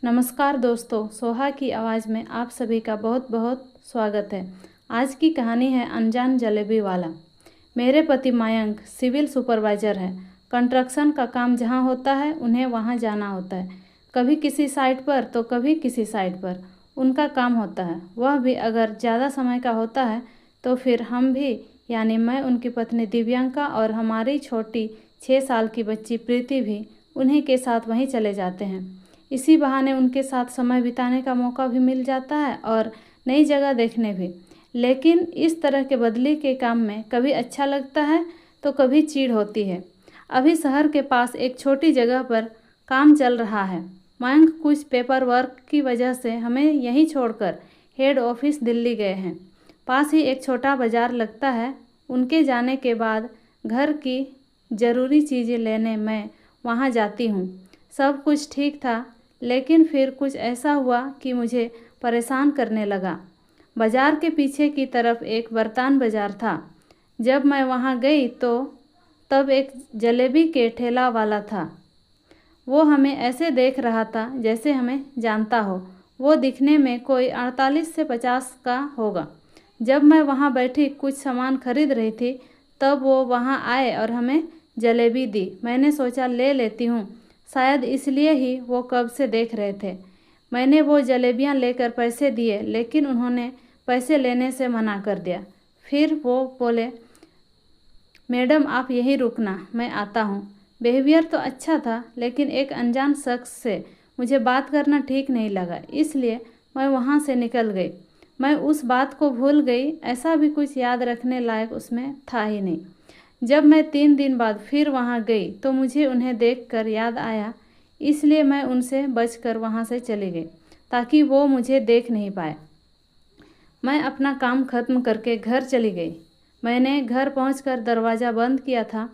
नमस्कार दोस्तों, सोहा की आवाज़ में आप सभी का बहुत बहुत स्वागत है। आज की कहानी है अनजान जलेबी वाला। मेरे पति मयंक सिविल सुपरवाइज़र हैं। कंस्ट्रक्शन का काम जहां होता है उन्हें वहां जाना होता है। कभी किसी साइट पर तो कभी किसी साइट पर उनका काम होता है। वह भी अगर ज़्यादा समय का होता है तो फिर हम भी, यानी मैं, उनकी पत्नी दिव्यांका और हमारी छोटी 6 साल की बच्ची प्रीति भी उन्हीं के साथ वहीं चले जाते हैं। इसी बहाने उनके साथ समय बिताने का मौका भी मिल जाता है और नई जगह देखने भी। लेकिन इस तरह के बदली के काम में कभी अच्छा लगता है तो कभी चिढ़ होती है। अभी शहर के पास एक छोटी जगह पर काम चल रहा है। मयंक कुछ पेपर वर्क की वजह से हमें यहीं छोड़कर हेड ऑफिस दिल्ली गए हैं। पास ही एक छोटा बाजार लगता है। उनके जाने के बाद घर की ज़रूरी चीज़ें लेने मैं वहाँ जाती हूँ। सब कुछ ठीक था, लेकिन फिर कुछ ऐसा हुआ कि मुझे परेशान करने लगा। बाज़ार के पीछे की तरफ एक बर्तन बाज़ार था। जब मैं वहाँ गई तो तब एक जलेबी के ठेला वाला था। वो हमें ऐसे देख रहा था जैसे हमें जानता हो। वो दिखने में कोई 48 से 50 का होगा। जब मैं वहाँ बैठी कुछ सामान खरीद रही थी तब वो वहाँ आए और हमें जलेबी दी। मैंने सोचा ले लेती हूँ, शायद इसलिए ही वो कब से देख रहे थे। मैंने वो जलेबियाँ लेकर पैसे दिए, लेकिन उन्होंने पैसे लेने से मना कर दिया। फिर वो बोले, मैडम आप यहीं रुकना, मैं आता हूँ। बिहेवियर तो अच्छा था, लेकिन एक अनजान शख्स से मुझे बात करना ठीक नहीं लगा, इसलिए मैं वहाँ से निकल गई। मैं उस बात को भूल गई, ऐसा भी कुछ याद रखने लायक उसमें था ही नहीं। जब मैं 3 दिन बाद फिर वहाँ गई तो मुझे उन्हें देखकर याद आया, इसलिए मैं उनसे बचकर वहाँ से चली गई ताकि वो मुझे देख नहीं पाए। मैं अपना काम खत्म करके घर चली गई। मैंने घर पहुंचकर दरवाज़ा बंद किया था,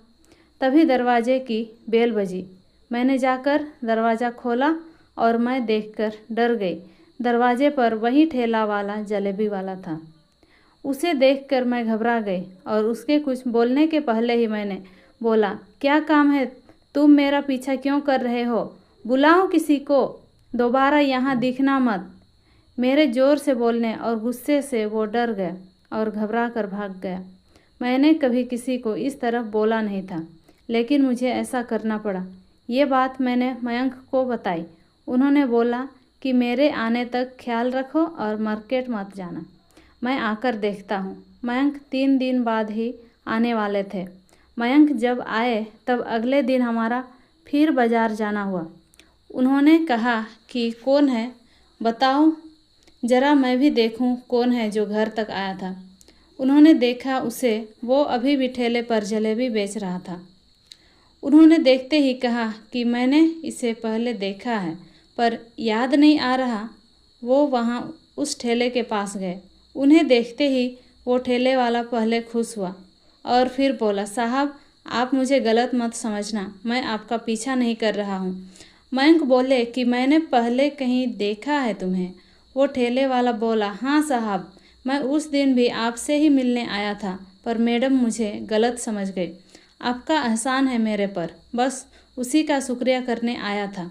तभी दरवाजे की बेल बजी। मैंने जाकर दरवाज़ा खोला और मैं देखकर डर गई। दरवाजे पर वही ठेला वाला जलेबी वाला था। उसे देखकर मैं घबरा गई और उसके कुछ बोलने के पहले ही मैंने बोला, क्या काम है? तुम मेरा पीछा क्यों कर रहे हो? बुलाओ किसी को, दोबारा यहाँ दिखना मत। मेरे ज़ोर से बोलने और गुस्से से वो डर गया और घबरा कर भाग गया। मैंने कभी किसी को इस तरह बोला नहीं था, लेकिन मुझे ऐसा करना पड़ा। ये बात मैंने मयंक को बताई। उन्होंने बोला कि मेरे आने तक ख्याल रखो और मार्केट मत जाना, मैं आकर देखता हूँ। मयंक 3 दिन बाद ही आने वाले थे। मयंक जब आए तब अगले दिन हमारा फिर बाज़ार जाना हुआ। उन्होंने कहा कि कौन है, बताओ ज़रा मैं भी देखूं कौन है जो घर तक आया था। उन्होंने देखा उसे, वो अभी भी ठेले पर जलेबी बेच रहा था। उन्होंने देखते ही कहा कि मैंने इसे पहले देखा है पर याद नहीं आ रहा। वो वहाँ उस ठेले के पास गए। उन्हें देखते ही वो ठेले वाला पहले खुश हुआ और फिर बोला, साहब आप मुझे गलत मत समझना, मैं आपका पीछा नहीं कर रहा हूँ। मयंक बोले कि मैंने पहले कहीं देखा है तुम्हें। वो ठेले वाला बोला, हाँ साहब, मैं उस दिन भी आपसे ही मिलने आया था, पर मैडम मुझे गलत समझ गई। आपका एहसान है मेरे पर, बस उसी का शुक्रिया करने आया था।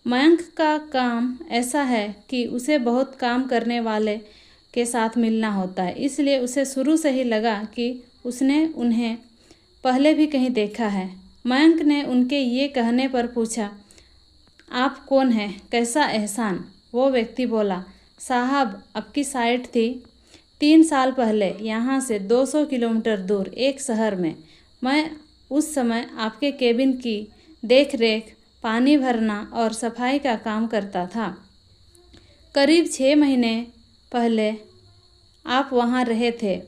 मयंक का काम ऐसा है कि उसे बहुत काम करने वाले के साथ मिलना होता है, इसलिए उसे शुरू से ही लगा कि उसने उन्हें पहले भी कहीं देखा है। मयंक ने उनके ये कहने पर पूछा, आप कौन हैं, कैसा एहसान? वो व्यक्ति बोला, साहब आपकी साइट थी 3 साल पहले यहाँ से 200 किलोमीटर दूर एक शहर में। मैं उस समय आपके केबिन की देख रेख, पानी भरना और सफाई का काम करता था। करीब 6 महीने पहले आप वहाँ रहे थे।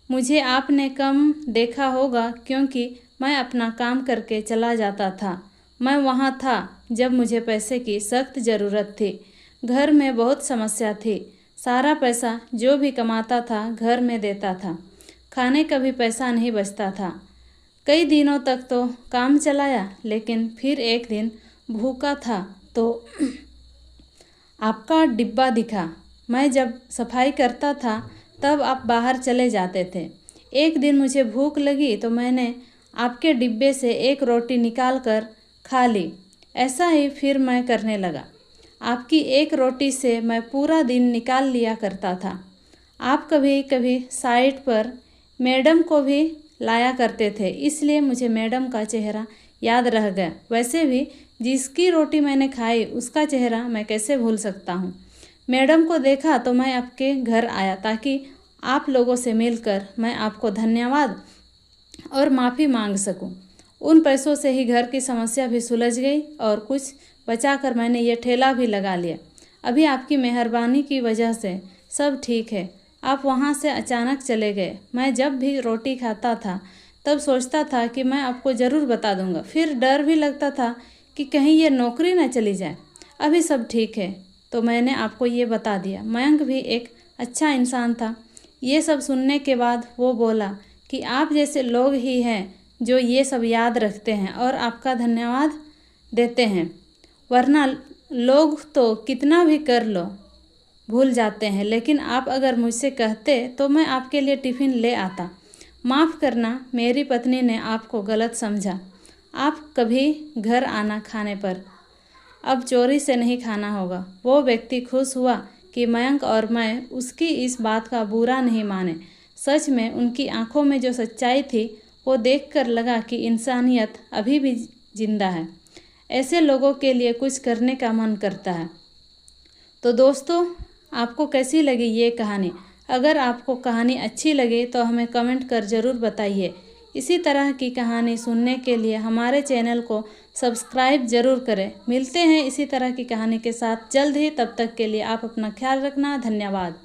मुझे आपने कम देखा होगा क्योंकि मैं अपना काम करके चला जाता था। मैं वहाँ था जब मुझे पैसे की सख्त ज़रूरत थी। घर में बहुत समस्या थी। सारा पैसा जो भी कमाता था घर में देता था। खाने का भी पैसा नहीं बचता था। कई दिनों तक तो काम चलाया, लेकिन फिर एक दिन भूखा था तो आपका डिब्बा दिखा। मैं जब सफाई करता था तब आप बाहर चले जाते थे। एक दिन मुझे भूख लगी तो मैंने आपके डिब्बे से एक रोटी निकाल कर खा ली। ऐसा ही फिर मैं करने लगा। आपकी एक रोटी से मैं पूरा दिन निकाल लिया करता था। आप कभी कभी साइट पर मैडम को भी लाया करते थे, इसलिए मुझे मैडम का चेहरा याद रह गया। वैसे भी जिसकी रोटी मैंने खाई उसका चेहरा मैं कैसे भूल सकता हूँ। मैडम को देखा तो मैं आपके घर आया ताकि आप लोगों से मिलकर मैं आपको धन्यवाद और माफ़ी मांग सकूं। उन पैसों से ही घर की समस्या भी सुलझ गई और कुछ बचाकर मैंने ये ठेला भी लगा लिया। अभी आपकी मेहरबानी की वजह से सब ठीक है। आप वहाँ से अचानक चले गए। मैं जब भी रोटी खाता था तब सोचता था कि मैं आपको ज़रूर बता दूंगा, फिर डर भी लगता था कि कहीं ये नौकरी न चली जाए। अभी सब ठीक है तो मैंने आपको ये बता दिया। मयंक भी एक अच्छा इंसान था। ये सब सुनने के बाद वो बोला कि आप जैसे लोग ही हैं जो ये सब याद रखते हैं और आपका धन्यवाद देते हैं, वरना लोग तो कितना भी कर लो भूल जाते हैं, लेकिन आप अगर मुझसे कहते तो मैं आपके लिए टिफ़िन ले आता। माफ़ करना, मेरी पत्नी ने आपको गलत समझा। आप कभी घर आना खाने पर, अब चोरी से नहीं खाना होगा। वो व्यक्ति खुश हुआ कि मयंक और मैं उसकी इस बात का बुरा नहीं माने। सच में उनकी आंखों में जो सच्चाई थी वो देखकर लगा कि इंसानियत अभी भी जिंदा है। ऐसे लोगों के लिए कुछ करने का मन करता है। तो दोस्तों, आपको कैसी लगी ये कहानी? अगर आपको कहानी अच्छी लगे तो हमें कमेंट कर ज़रूर बताइए। इसी तरह की कहानी सुनने के लिए हमारे चैनल को सब्सक्राइब ज़रूर करें। मिलते हैं इसी तरह की कहानी के साथ जल्द ही। तब तक के लिए आप अपना ख्याल रखना। धन्यवाद।